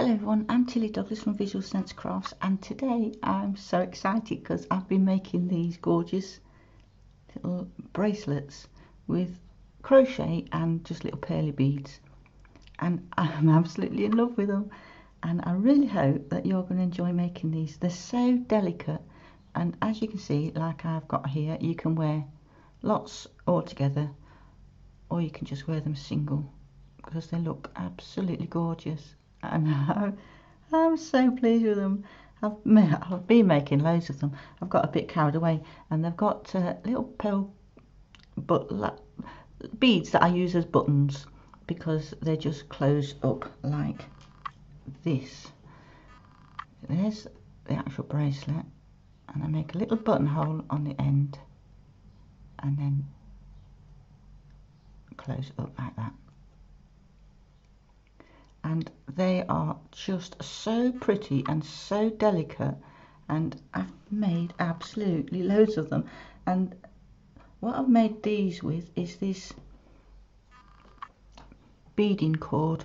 Hello everyone, I'm Tilly Douglas from Visual Sense Crafts, and today I'm so excited because I've been making these gorgeous little bracelets with crochet and just little pearly beads, and I'm absolutely in love with them, and I really hope that you're going to enjoy making these. They're so delicate, and as you can see, like I've got here, you can wear lots all together or you can just wear them single because they look absolutely gorgeous. And I'm so pleased with them. I've been making loads of them. I've got a bit carried away, and they've got little pearl beads that I use as buttons because they just close up like this. There's the actual bracelet, and I make a little buttonhole on the end and then close it up like that. And they are just so pretty and so delicate, and I've made absolutely loads of them. And what I've made these with is this beading cord,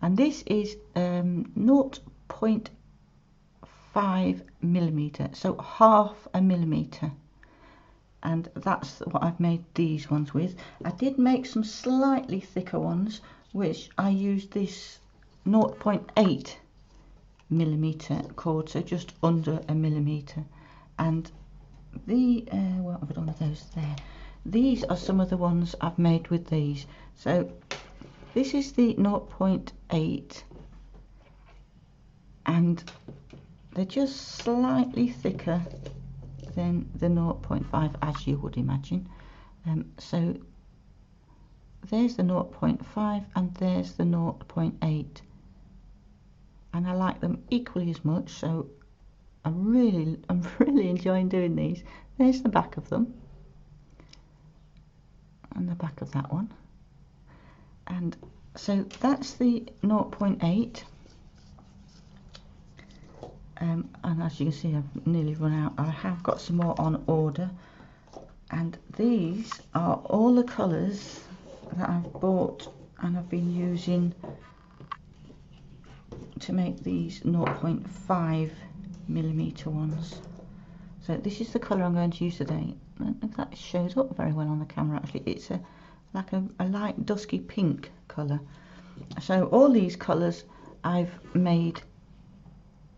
and this is 0.5 millimeter, so half a millimeter, and that's what I've made these ones with. I did make some slightly thicker ones, which I used this 0.8 millimeter cord, so just under a millimeter. And the what have I done with those there? These are some of the ones I've made with these. So this is the 0.8, and they're just slightly thicker than the 0.5, as you would imagine. So there's the 0.5 and there's the 0.8, and I like them equally as much, so I'm really enjoying doing these. There's the back of them and the back of that one, and so that's the 0.8. And as you can see, I've nearly run out. I have got some more on order, and these are all the colours that I've bought and I've been using to make these 0.5 millimeter ones. So this is the colour I'm going to use today. I don't think that shows up very well on the camera actually. It's like a light dusky pink colour. So all these colours I've made,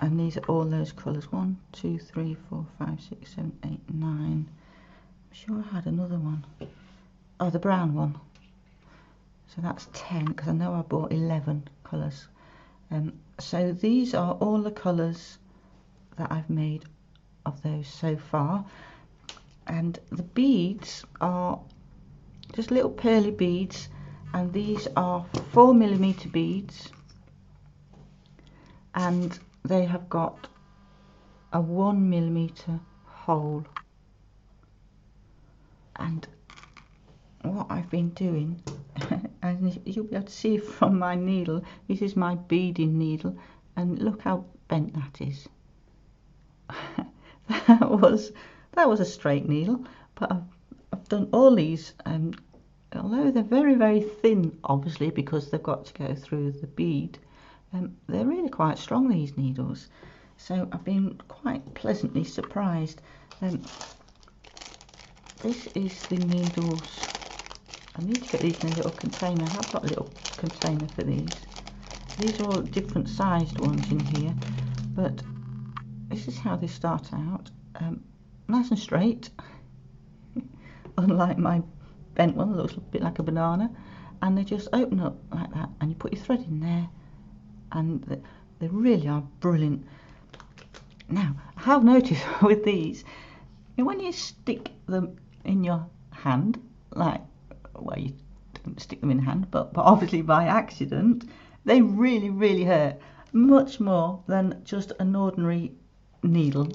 and these are all those colours. 1, 2, 3, 4, 5, 6, 7, 8, 9. I'm sure I had another one. Oh, the brown one. So that's 10, because I know I bought 11 colours. So these are all the colours that I've made of those so far. And the beads are just little pearly beads, and these are 4 millimeter beads, and they have got a 1 millimeter hole. And what I've been doing, and you'll be able to see from my needle, this is my beading needle, and look how bent that is. that was a straight needle, but I've done all these, although they're very thin, obviously because they've got to go through the bead, they're really quite strong, these needles. So I've been quite pleasantly surprised. This is the needles. I need to get these in a little container. I've got a little container for these. These are all different sized ones in here, but this is how they start out. Nice and straight, unlike my bent one that looks a bit like a banana, and they just open up like that, and you put your thread in there, and they really are brilliant. Now, I have noticed with these, when you stick them in your hand, like, well, you don't stick them in the hand, but obviously by accident, they really hurt, much more than just an ordinary needle,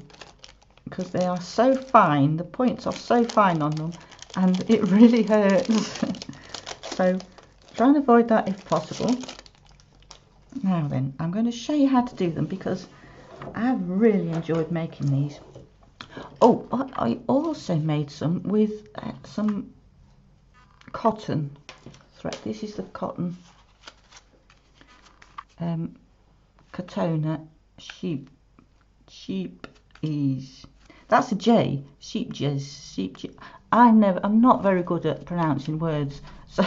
because they are so fine, the points are so fine on them, and it really hurts. So try and avoid that if possible. Now then, I'm going to show you how to do them, because I've really enjoyed making these. Oh, I also made some with some cotton thread. This is the cotton Katona sheep ease. That's a J. Sheep jizz. I'm not very good at pronouncing words, so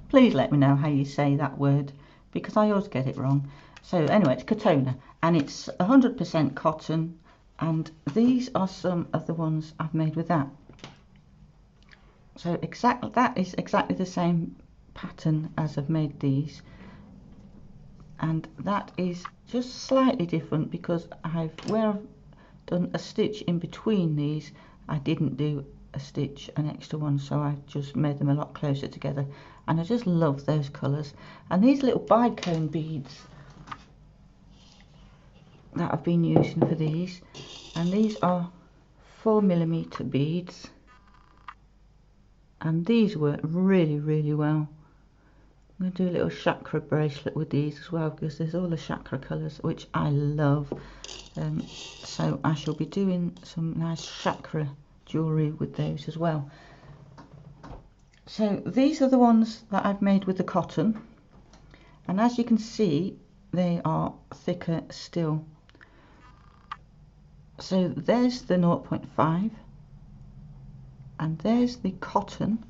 please let me know how you say that word, because I always get it wrong. So anyway, it's Katona, and it's 100% cotton, and these are some of the ones I've made with that. So that is exactly the same pattern as I've made these, and that is just slightly different because where I've done a stitch in between these, I didn't do an extra one, so I just made them a lot closer together, and I just love those colours. And these little bicone beads that I've been using for these, and these are 4mm beads, and these work really well. I'm going to do a little chakra bracelet with these as well, because there's all the chakra colours which I love. So I shall be doing some nice chakra jewellery with those as well. So these are the ones that I've made with the cotton, and as you can see they are thicker still. So there's the 0.5, and there's the cotton,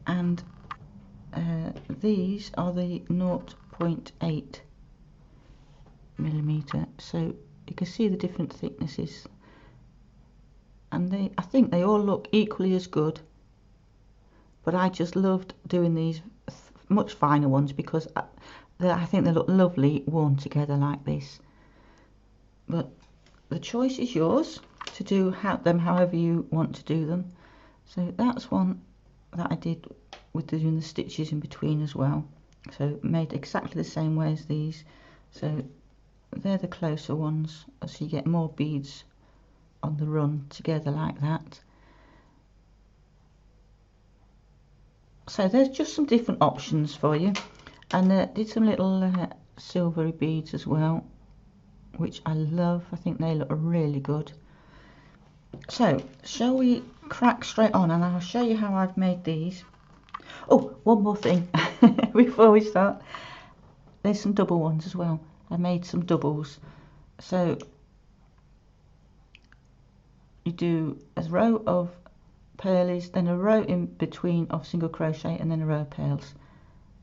and these are the 0.8mm, so you can see the different thicknesses, and I think they all look equally as good, but I just loved doing these much finer ones because I think they look lovely worn together like this. But the choice is yours to do them however you want to do them. So that's one that I did with doing the stitches in between as well, so made exactly the same way as these. So they're the closer ones, so you get more beads on the run together like that. So there's just some different options for you, and did some little silvery beads as well, which I love. I think they look really good. So shall we crack straight on, and I'll show you how I've made these. Oh, one more thing before we start. There's some double ones as well. I made some doubles. So you do a row of pearlies, then a row in between of single crochet, and then a row of pearls,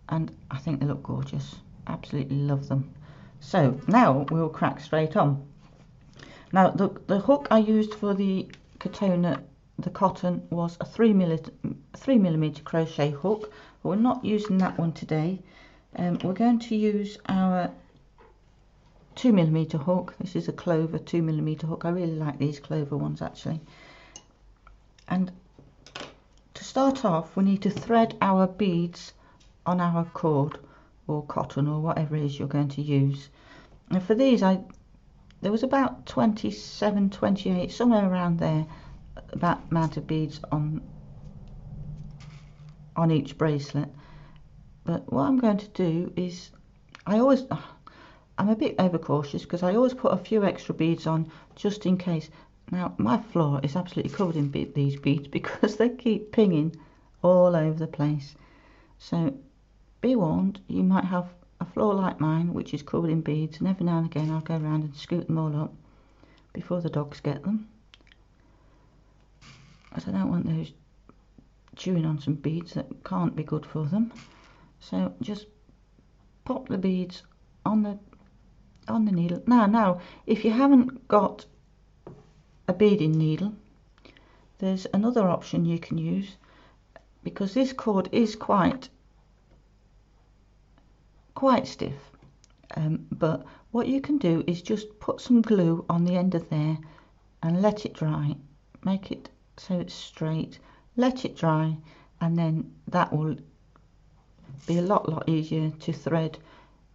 and I think they look gorgeous. Absolutely love them. So now we'll crack straight on. Now the hook I used for the Katona, the cotton, was a 3mm crochet hook, but we're not using that one today. We're going to use our 2mm hook. This is a clover 2mm hook. I really like these clover ones actually. And to start off, we need to thread our beads on our cord or cotton or whatever it is you're going to use. And for these, there was about 27, 28, somewhere around there, that amount of beads on each bracelet. But what I'm going to do is, I'm a bit overcautious because I always put a few extra beads on just in case. Now my floor is absolutely covered in these beads because they keep pinging all over the place. So be warned, you might have a floor like mine which is covered in beads, and every now and again I'll go around and scoot them all up before the dogs get them, as I don't want those chewing on some beads that can't be good for them. So just pop the beads on the needle. Now if you haven't got a beading needle, there's another option you can use, because this cord is quite stiff, but what you can do is just put some glue on the end of there and let it dry. Make it so it's straight, let it dry, and then that will be a lot easier to thread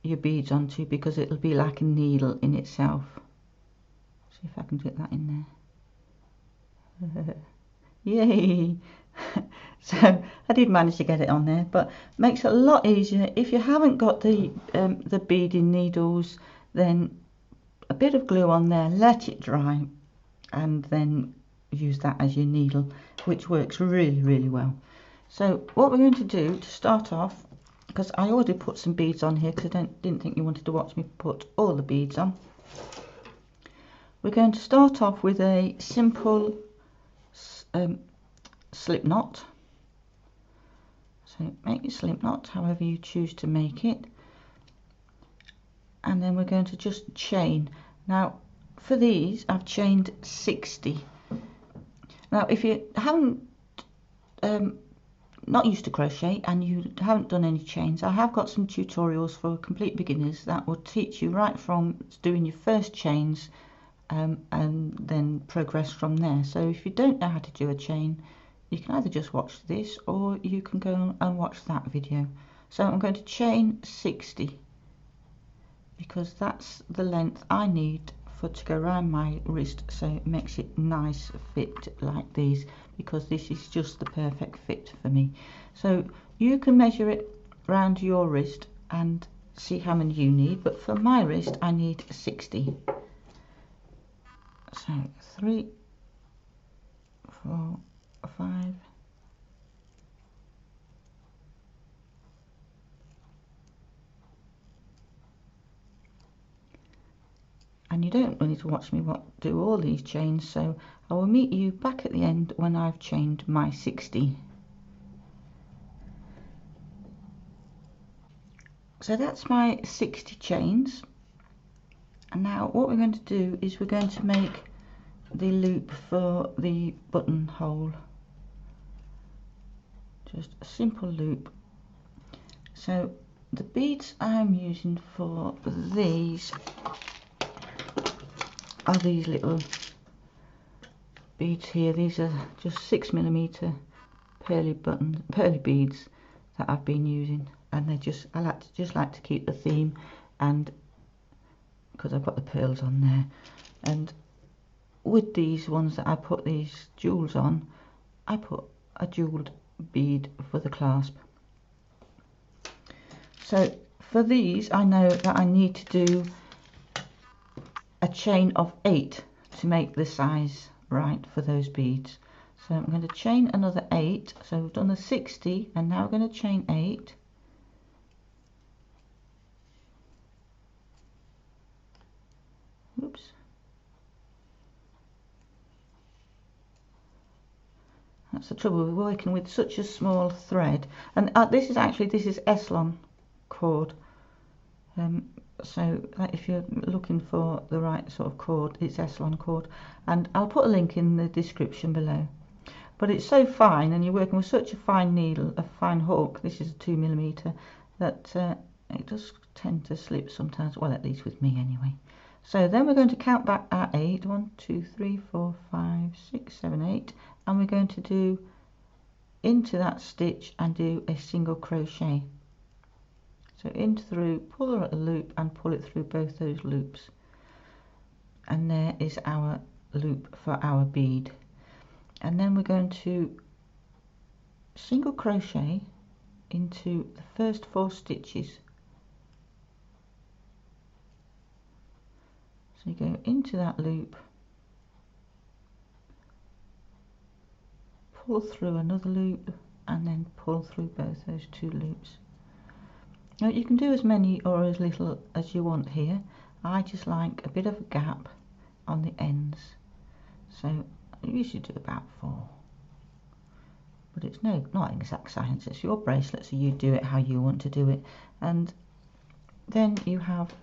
your beads onto, because it'll be like a needle in itself. See if I can get that in there. Yay! So I did manage to get it on there, but makes it a lot easier. If you haven't got the beading needles, then a bit of glue on there, let it dry, and then use that as your needle, which works really well. So what we're going to do to start off because I already put some beads on here because I didn't think you wanted to watch me put all the beads on. We're going to start off with a simple slip knot. So make your slip knot however you choose to make it, and then we're going to just chain. Now for these I've chained 60. Now if you haven't not used to crochet and you haven't done any chains, I have got some tutorials for complete beginners that will teach you right from doing your first chains and then progress from there. So if you don't know how to do a chain, you can either just watch this or you can go and watch that video. So I'm going to chain 60 because that's the length I need to go around my wrist, so it makes it nice fit like these, because this is just the perfect fit for me. So you can measure it around your wrist and see how many you need, but for my wrist I need 60. So 3, 4, 5, and you don't need to watch me do all these chains, so I will meet you back at the end when I've chained my 60. So that's my 60 chains, and now what we're going to do is we're going to make the loop for the buttonhole. Just a simple loop. So the beads I'm using for these are these little beads here. These are just 6mm pearly beads that I've been using, and they I like to keep the theme, and because I've got the pearls on there. And with these ones that I put these jewels on, I put a jeweled bead for the clasp. So for these I know that I need to do a chain of 8 to make the size right for those beads. So I'm going to chain another 8. So we've done the 60 and now we're going to chain 8. Oops. That's the trouble with working with such a small thread. And this is Eslon cord. So if you're looking for the right sort of cord, it's Eslon cord, and I'll put a link in the description below. But it's so fine, and you're working with such a fine needle, a fine hook, this is a 2mm, that it does tend to slip sometimes, well, at least with me anyway. So then we're going to count back our 8, 1, 2, 3, 4, 5, 6, 7, 8, and we're going to do into that stitch and do a single crochet. So in through, pull a loop and pull it through both those loops, and there is our loop for our bead. And then we're going to single crochet into the first 4 stitches. So you go into that loop, pull through another loop, and then pull through both those 2 loops. Now you can do as many or as little as you want here. I just like a bit of a gap on the ends, so I usually do about 4. But it's not exact science, it's your bracelet, so you do it how you want to do it. And then you have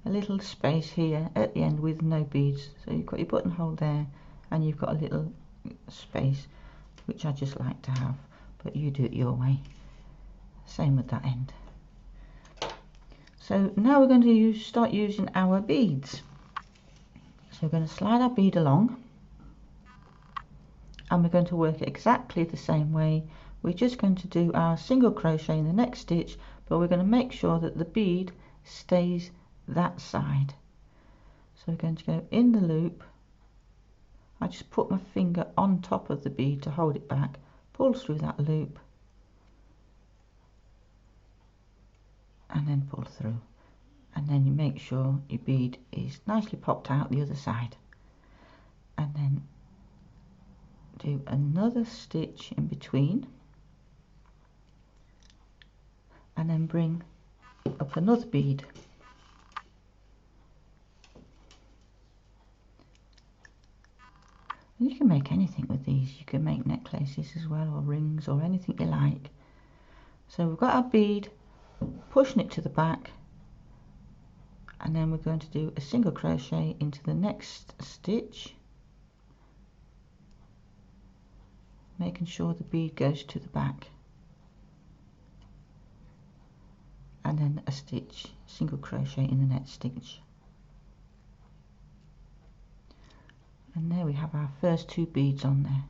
a little space here at the end with no beads, so you've got your buttonhole there and you've got a little space, which I just like to have, but you do it your way. Same with that end. So now we're going to start using our beads. So we're going to slide our bead along, and we're going to work it exactly the same way. We're just going to do our single crochet in the next stitch, but we're going to make sure that the bead stays that side. So we're going to go in the loop. I just put my finger on top of the bead to hold it back, pull through that loop, and then pull through, and then you make sure your bead is nicely popped out the other side, and then do another stitch in between, and then bring up another bead. And you can make anything with these. You can make necklaces as well, or rings, or anything you like. So we've got our bead, pushing it to the back, and then we're going to do a single crochet into the next stitch, making sure the bead goes to the back, and then a stitch, single crochet in the next stitch. And there we have our first 2 beads on there.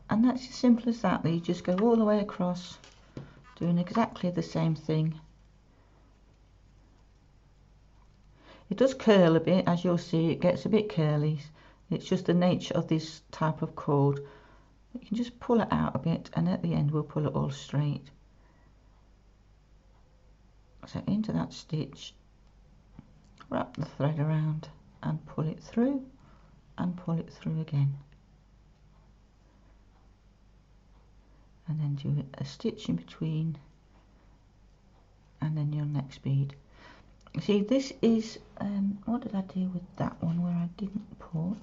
And that's as simple as that. You just go all the way across, doing exactly the same thing. It does curl a bit, as you'll see. It gets a bit curly. It's just the nature of this type of cord. You can just pull it out a bit, and at the end we'll pull it all straight. So into that stitch, wrap the thread around and pull it through, and pull it through again, and then do a stitch in between, and then your next bead. See, this is what did I do with that one where I didn't put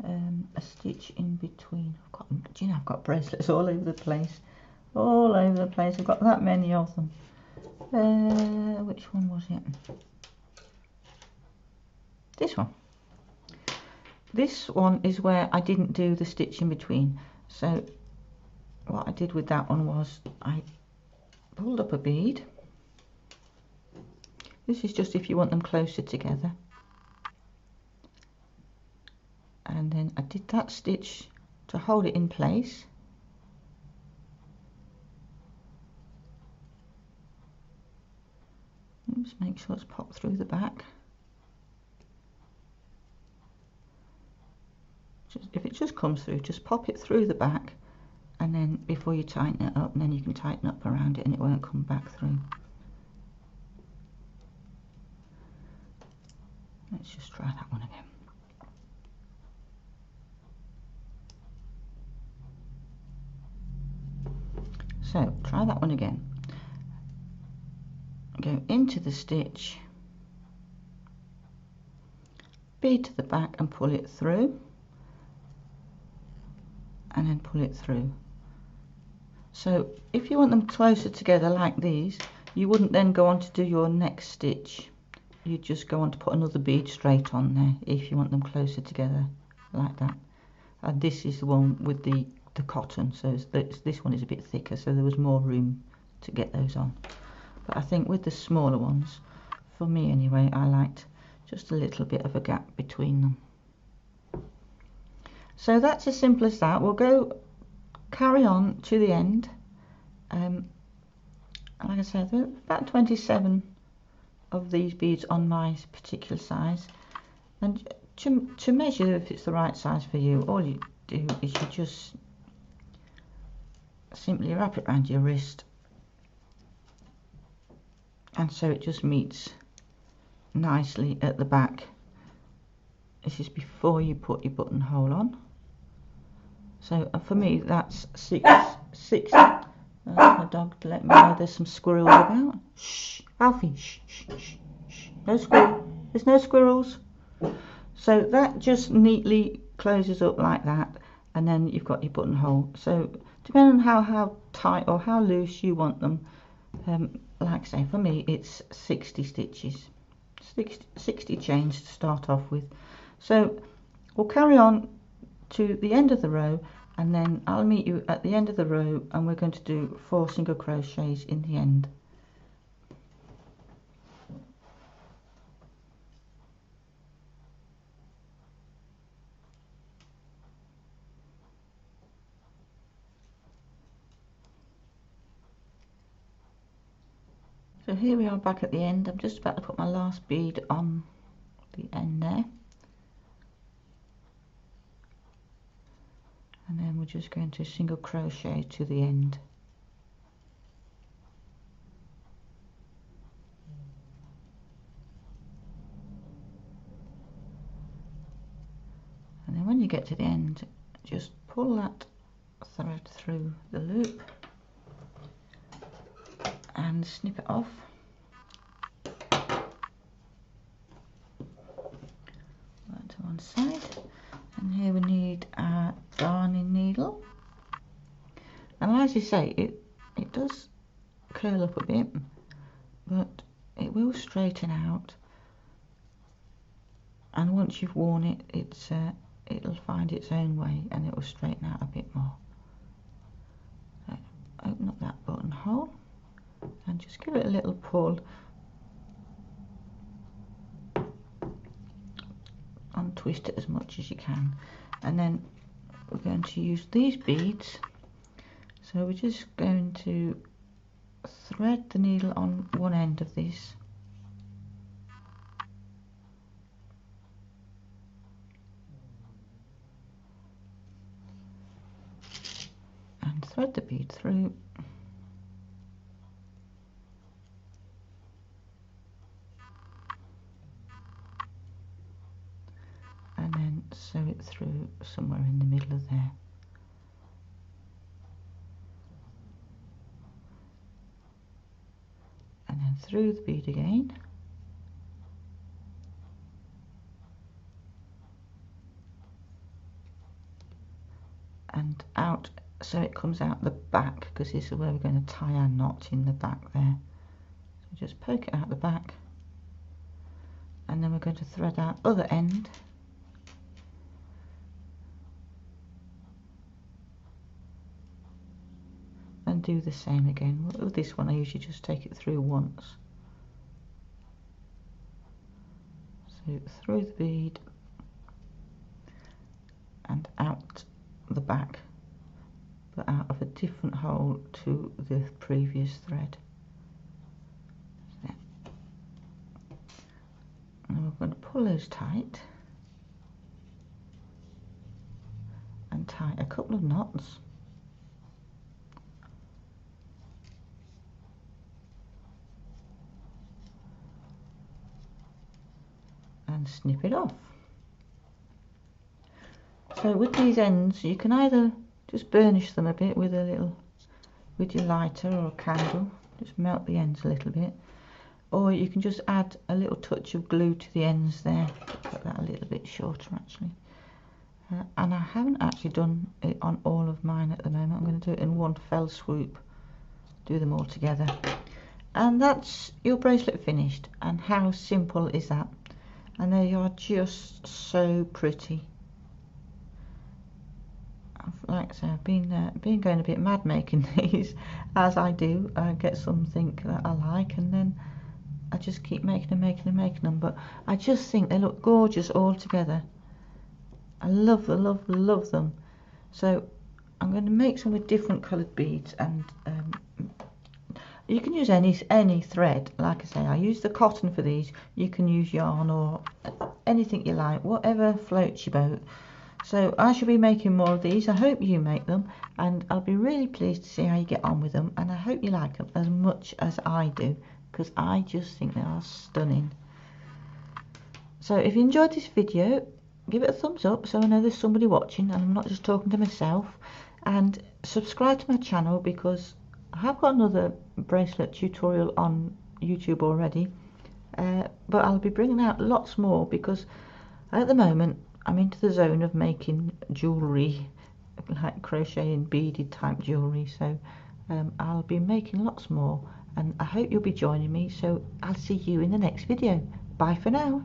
a stitch in between? Do you know, I've got bracelets all over the place, I've got that many of them. Which one was it? This one. This one is where I didn't do the stitch in between. So what I did with that one was I pulled up a bead. This is just if you want them closer together. And then I did that stitch to hold it in place. Just make sure it's popped through the back. If it just comes through, just pop it through the back, and then before you tighten it up, and then you can tighten up around it and it won't come back through. Let's just try that one again. So try that one again. Go into the stitch, bead to the back and pull it through, and then pull it through. So if you want them closer together like these, you wouldn't then go on to do your next stitch. You just go on to put another bead straight on there if you want them closer together like that. And this is the one with the cotton, so this one is a bit thicker, so there was more room to get those on. But I think with the smaller ones, for me anyway, I liked just a little bit of a gap between them. So that's as simple as that. We'll go carry on to the end. Like I said, there are about 27 of these beads on my particular size. And to measure if it's the right size for you, all you do is you just simply wrap it around your wrist, and so it just meets nicely at the back. This is before you put your buttonhole on. So for me that's six. The dog let me know there's some squirrels about. Shh, Alfie, shh, shh, shh, shh. No squirrel. There's no squirrels. So that just neatly closes up like that, and then you've got your buttonhole. So depending on how tight or how loose you want them, like I say, for me it's 60 stitches, 60 chains to start off with. So we'll carry on to the end of the row, and then I'll meet you at the end of the row, and we're going to do 4 single crochets in the end. So here we are back at the end. I'm just about to put my last bead on the end there, and then we're just going to single crochet to the end. And then when you get to the end, just pull that thread through the loop, and snip it off. That to one side, and here we need our darning needle. And as you say, it does curl up a bit, but it will straighten out, and once you've worn it, it'll find its own way and it will straighten out a bit more. So open up that buttonhole and just give it a little pull, untwist it as much as you can, and then we're going to use these beads. So we're just going to thread the needle on one end of this, and thread the bead through, and then sew it through somewhere in the middle of there. And then through the bead again, and out, so it comes out the back, because this is where we're going to tie our knot in the back there. So just poke it out the back, and then we're going to thread our other end, and do the same again. With this one I usually just take it through once. So through the bead and out the back, but out of a different hole to the previous thread. And we're going to pull those tight and tie a couple of knots. And snip it off. So with these ends, you can either just burnish them a bit with your lighter or a candle, just melt the ends a little bit, or you can just add a little touch of glue to the ends there, put that a little bit shorter actually. And I haven't actually done it on all of mine at the moment. I'm going to do it in one fell swoop, do them all together, and that's your bracelet finished. And how simple is that? And they are just so pretty. Like I say, I've been going a bit mad making these, as I do. I get something that I like, and then I just keep making them. But I just think they look gorgeous all together. I love them. So I'm going to make some with different coloured beads, and you can use any thread. Like I say, I use the cotton for these. You can use yarn or anything you like, whatever floats your boat. So I shall be making more of these. I hope you make them, and I'll be really pleased to see how you get on with them, and I hope you like them as much as I do, because I just think they are stunning. So if you enjoyed this video, give it a thumbs up so I know there's somebody watching and I'm not just talking to myself, and subscribe to my channel, because I have got another bracelet tutorial on YouTube already, but I'll be bringing out lots more, because at the moment I'm into the zone of making jewellery, like crochet and beaded type jewellery. So I'll be making lots more, and I hope you'll be joining me. So I'll see you in the next video. Bye for now.